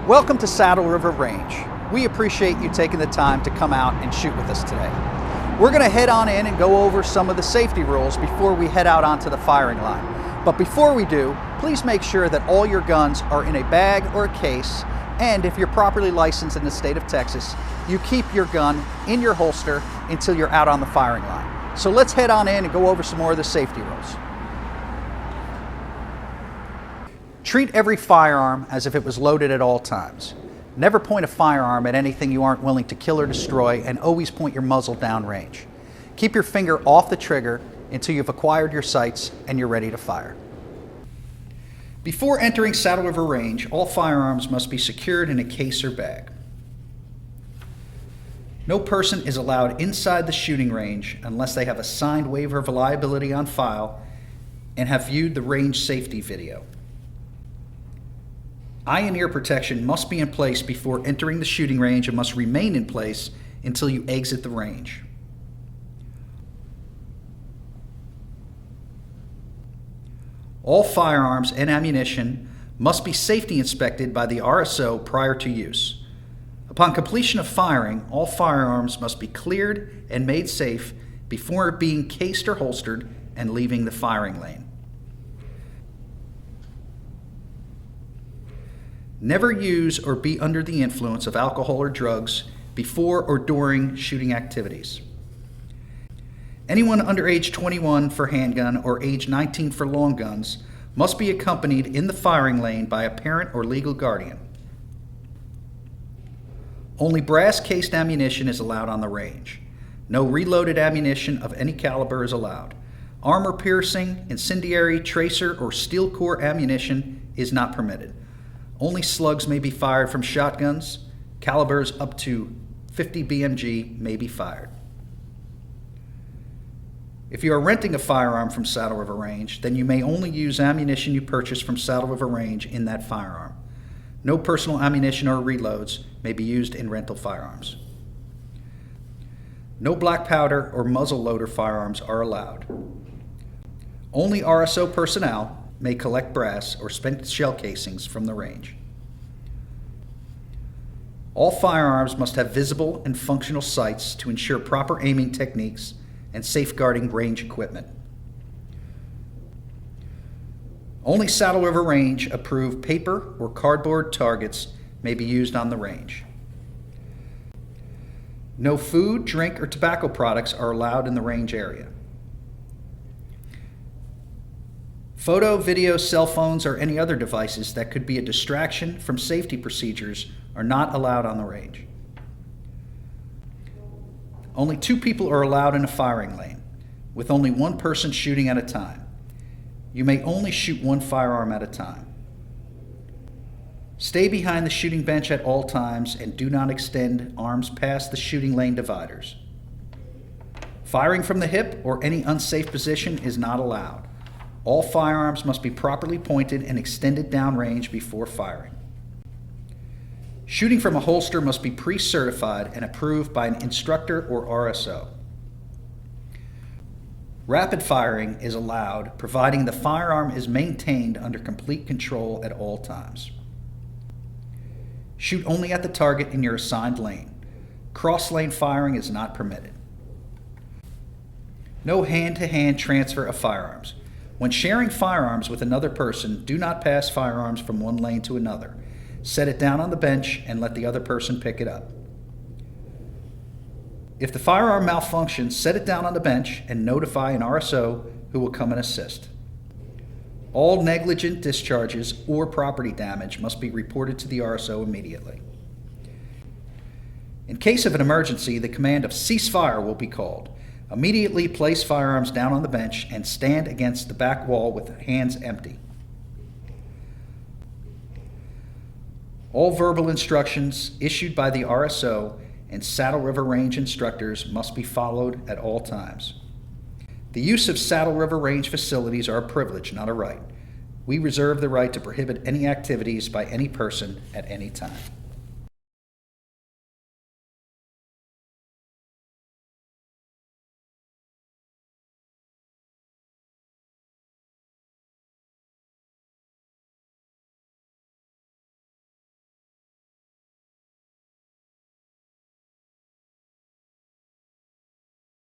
Welcome to Saddle River Range. We appreciate you taking the time to come out and shoot with us today. We're going to head on in and go over some of the safety rules before we head out onto the firing line. But before we do, please make sure that all your guns are in a bag or a case, and if you're properly licensed in the state of Texas, you keep your gun in your holster until you're out on the firing line. So let's head on in and go over some more of the safety rules. Treat every firearm as if it was loaded at all times. Never point a firearm at anything you aren't willing to kill or destroy, and always point your muzzle downrange. Keep your finger off the trigger until you've acquired your sights and you're ready to fire. Before entering Saddle River Range, all firearms must be secured in a case or bag. No person is allowed inside the shooting range unless they have a signed waiver of liability on file and have viewed the range safety video. Eye and ear protection must be in place before entering the shooting range and must remain in place until you exit the range. All firearms and ammunition must be safety inspected by the RSO prior to use. Upon completion of firing, all firearms must be cleared and made safe before being cased or holstered and leaving the firing lane. Never use or be under the influence of alcohol or drugs before or during shooting activities. Anyone under age 21 for handgun or age 19 for long guns must be accompanied in the firing lane by a parent or legal guardian. Only brass-cased ammunition is allowed on the range. No reloaded ammunition of any caliber is allowed. Armor-piercing, incendiary, tracer, or steel core ammunition is not permitted. Only slugs may be fired from shotguns. Calibers up to 50 BMG may be fired. If you are renting a firearm from Saddle River Range, then you may only use ammunition you purchased from Saddle River Range in that firearm. No personal ammunition or reloads may be used in rental firearms. No black powder or muzzle loader firearms are allowed. Only RSO personnel may collect brass or spent shell casings from the range. All firearms must have visible and functional sights to ensure proper aiming techniques and safeguarding range equipment. Only Saddle River Range approved paper or cardboard targets may be used on the range. No food, drink, or tobacco products are allowed in the range area. Photo, video, cell phones, or any other devices that could be a distraction from safety procedures are not allowed on the range. Only 2 people are allowed in a firing lane, with only 1 person shooting at a time. You may only shoot 1 firearm at a time. Stay behind the shooting bench at all times and do not extend arms past the shooting lane dividers. Firing from the hip or any unsafe position is not allowed. All firearms must be properly pointed and extended downrange before firing. Shooting from a holster must be pre-certified and approved by an instructor or RSO. Rapid firing is allowed, providing the firearm is maintained under complete control at all times. Shoot only at the target in your assigned lane. Cross-lane firing is not permitted. No hand-to-hand transfer of firearms. When sharing firearms with another person, do not pass firearms from one lane to another. Set it down on the bench and let the other person pick it up. If the firearm malfunctions, set it down on the bench and notify an RSO who will come and assist. All negligent discharges or property damage must be reported to the RSO immediately. In case of an emergency, the command of cease fire will be called. Immediately place firearms down on the bench and stand against the back wall with hands empty. All verbal instructions issued by the RSO and Saddle River Range instructors must be followed at all times. The use of Saddle River Range facilities are a privilege, not a right. We reserve the right to prohibit any activities by any person at any time.